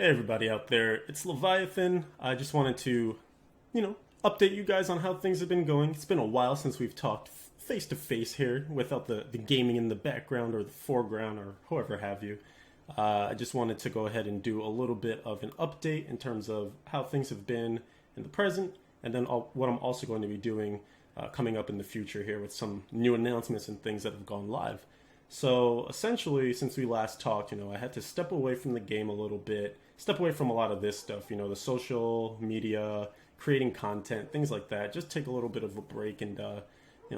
Hey everybody out there, it's Leviathan. I just wanted to, update you guys on how things have been going. It's been a while since we've talked face to face here without the gaming in the background or the foreground or however have you. I just wanted to go ahead and do a little bit of an update in terms of how things have been in the present, and then what I'm also going to be doing coming up in the future here with some new announcements and things that have gone live. So essentially, since we last talked, I had to step away from the game a little bit, step away from a lot of this stuff, the social media, creating content, things like that. Just take a little bit of a break and,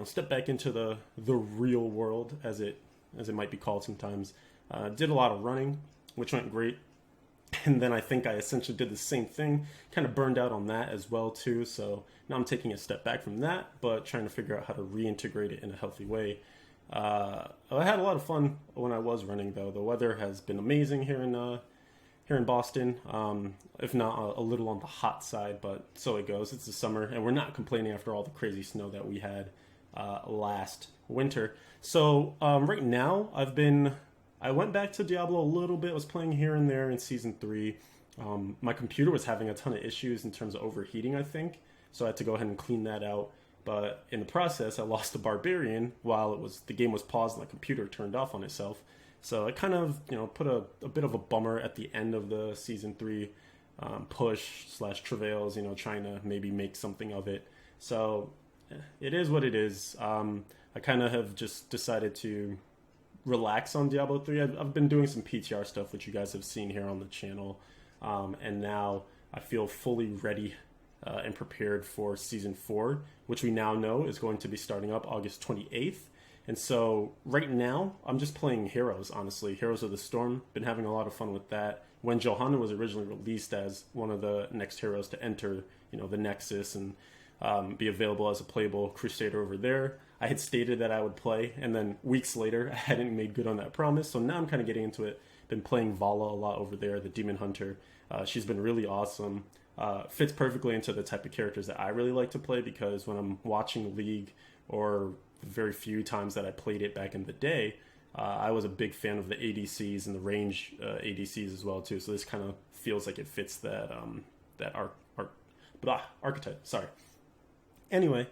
step back into the real world, as it might be called sometimes. Did a lot of running, which went great. And then I think I essentially did the same thing, kind of burned out on that as well too. So now I'm taking a step back from that, but trying to figure out how to reintegrate it in a healthy way. I had a lot of fun when I was running, though. The weather has been amazing here in Boston. If not a little on the hot side, but so it goes. It's the summer, and we're not complaining after all the crazy snow that we had last winter. So right now, I went back to Diablo a little bit. Was playing here and there in season 3. My computer was having a ton of issues in terms of overheating, I think. So I had to go ahead and clean that out. But in the process, I lost the Barbarian while the game was paused and the computer turned off on itself. So it kind of put a bit of a bummer at the end of the season 3 push / travails. Trying to maybe make something of it. So it is what it is. I kind of have just decided to relax on Diablo 3. I've been doing some PTR stuff, which you guys have seen here on the channel, and now I feel fully ready and prepared for season 4, which we now know is going to be starting up August 28th. And so right now I'm just playing Heroes, honestly. Heroes of the Storm. Been having a lot of fun with that. When Johanna was originally released as one of the next heroes to enter, the Nexus and be available as a playable Crusader over there, I had stated that I would play, and then weeks later I hadn't made good on that promise. So now I'm kind of getting into it. Been playing Vala a lot over there, the Demon Hunter. She's been really awesome. Fits perfectly into the type of characters that I really like to play, because when I'm watching League, or the very few times that I played it back in the day, I was a big fan of the ADCs and the range ADCs as well too. So this kind of feels like it fits that archetype. Sorry. Anyway,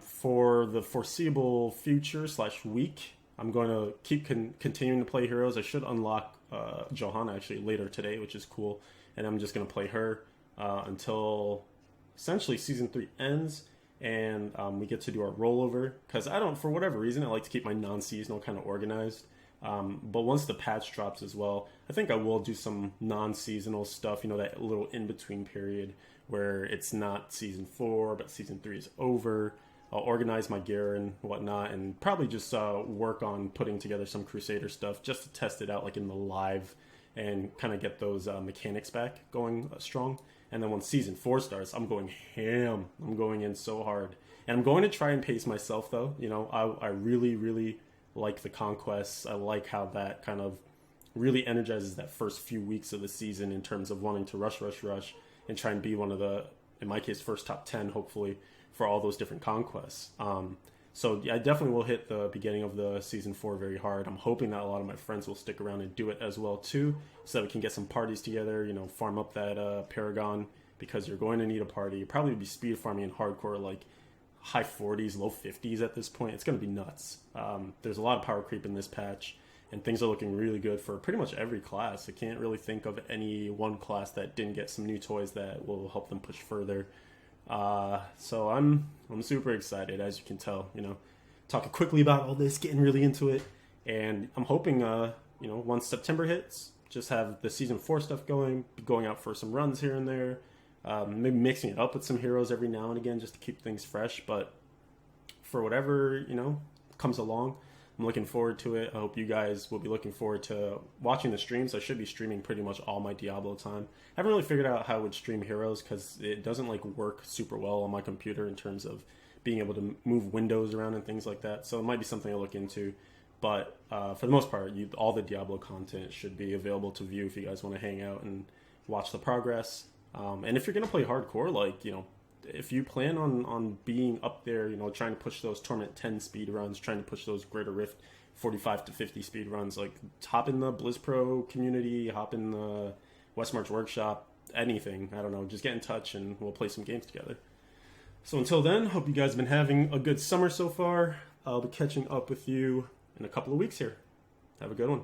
for the foreseeable future / week, I'm going to keep continuing to play heroes. I should unlock Johanna actually later today, which is cool, and I'm just going to play her until essentially season 3 ends, and we get to do our rollover, because for whatever reason, I like to keep my non-seasonal kind of organized. But once the patch drops as well, I think I will do some non-seasonal stuff, that little in-between period where it's not season 4, but season 3 is over. I'll organize my gear and whatnot, and probably just work on putting together some Crusader stuff just to test it out, like in the live, and kind of get those mechanics back going strong. And then when season 4 starts, I'm going ham. I'm going in so hard. And I'm going to try and pace myself, though. I really, really like the conquests. I like how that kind of really energizes that first few weeks of the season in terms of wanting to rush, and try and be one of the, in my case, first top 10, hopefully, for all those different conquests. So yeah, I definitely will hit the beginning of the season 4 very hard. I'm hoping that a lot of my friends will stick around and do it as well too, so that we can get some parties together, farm up that Paragon, because you're going to need a party. You'll probably be speed farming in hardcore, like high 40s, low 50s at this point. It's going to be nuts. There's a lot of power creep in this patch, and things are looking really good for pretty much every class. I can't really think of any one class that didn't get some new toys that will help them push further. So I'm super excited, as you can tell, talking quickly about all this, getting really into it. And I'm hoping, once September hits, just have the season 4 stuff going out for some runs here and there, maybe mixing it up with some heroes every now and again, just to keep things fresh. But for whatever, comes along, I'm looking forward to it. I hope you guys will be looking forward to watching the streams. I should be streaming pretty much all my Diablo time. I haven't really figured out how I would stream Heroes, because it doesn't work super well on my computer in terms of being able to move windows around and things like that. So it might be something I'll look into. But for the most part, all the Diablo content should be available to view if you guys want to hang out and watch the progress. And if you're going to play hardcore, if you plan on being up there, trying to push those Torment 10 speed runs, trying to push those Greater Rift 45 to 50 speed runs, hop in the Blizz Pro community, hop in the Westmarch Workshop, anything. I don't know. Just get in touch and we'll play some games together. So until then, hope you guys have been having a good summer so far. I'll be catching up with you in a couple of weeks here. Have a good one.